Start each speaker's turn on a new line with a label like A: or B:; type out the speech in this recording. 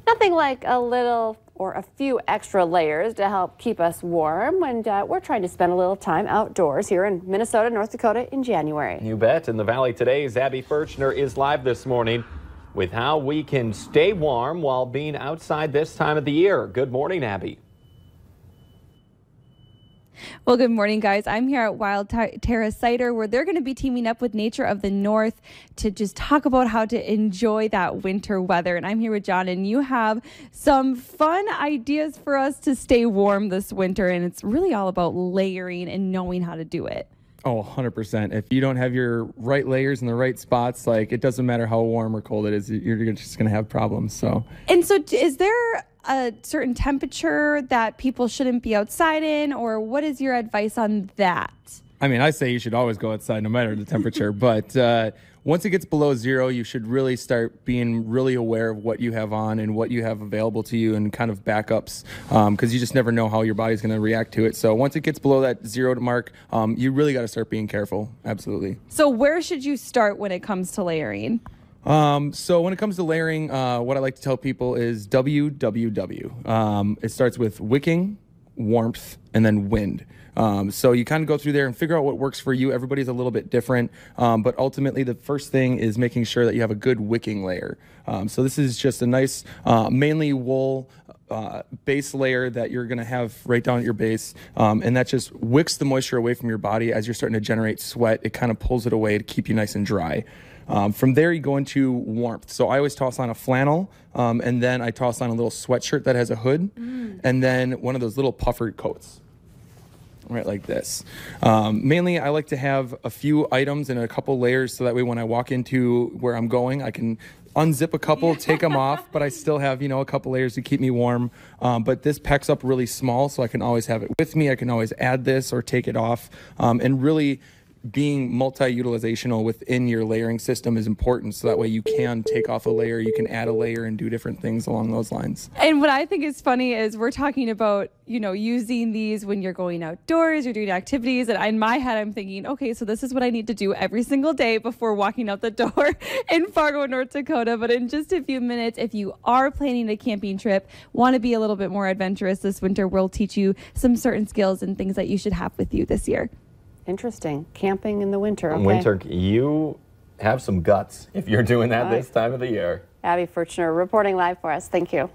A: Nothing like a little or a few extra layers to help keep us warm when we're trying to spend a little time outdoors here in Minnesota, North Dakota in January.
B: You bet. In the Valley today's Abby Furchner is live this morning with how we can stay warm while being outside this time of the year. Good morning, Abby.
C: Well, good morning, guys. I'm here at Wild Terra Cider, where they're going to be teaming up with Nature of the North to just talk about how to enjoy that winter weather. And I'm here with John, and you have some fun ideas for us to stay warm this winter. And it's really all about layering and knowing how to do it.
D: Oh, 100%. If you don't have your right layers in the right spots, like it doesn't matter how warm or cold it is, you're just going to have problems. So
C: is there a certain temperature that people shouldn't be outside in, or what is your advice on that?
D: I mean, I say you should always go outside no matter the temperature, but once it gets below zero, you should really start being really aware of what you have on and what you have available to you and kind of backups, because you just never know how your body's going to react to it. So once it gets below that zero mark, you really got to start being careful. Absolutely.
C: So where should you start when it comes to layering?
D: So when it comes to layering, what I like to tell people is WWW. It starts with wicking, warmth, and then wind. So you kind of go through there and figure out what works for you. Everybody's a little bit different, but ultimately the first thing is making sure that you have a good wicking layer. So this is just a nice, mainly wool base layer that you're going to have right down at your base, and that just wicks the moisture away from your body as you're starting to generate sweat. It kind of pulls it away to keep you nice and dry. From there, you go into warmth. So I always toss on a flannel, and then I toss on a little sweatshirt that has a hood, and then one of those little puffer coats, right like this. Mainly, I like to have a few items and a couple layers so that way when I walk into where I'm going, I can unzip a couple, take them off, but I still have, a couple layers to keep me warm. But this packs up really small, so I can always have it with me. I can always add this or take it off, and really being multi-utilizational within your layering system is important, so that way you can take off a layer, you can add a layer and do different things along those lines.
C: And what I think is funny is we're talking about, using these when you're going outdoors, you're doing activities, and in my head I'm thinking, okay, so this is what I need to do every single day before walking out the door in Fargo, North Dakota. But in just a few minutes, if you are planning a camping trip, want to be a little bit more adventurous this winter, we'll teach you some certain skills and things that you should have with you this year.
A: Interesting. Camping in the winter. Okay.
B: Winter, you have some guts if you're doing that this time of the year.
A: Abby Furchner reporting live for us. Thank you.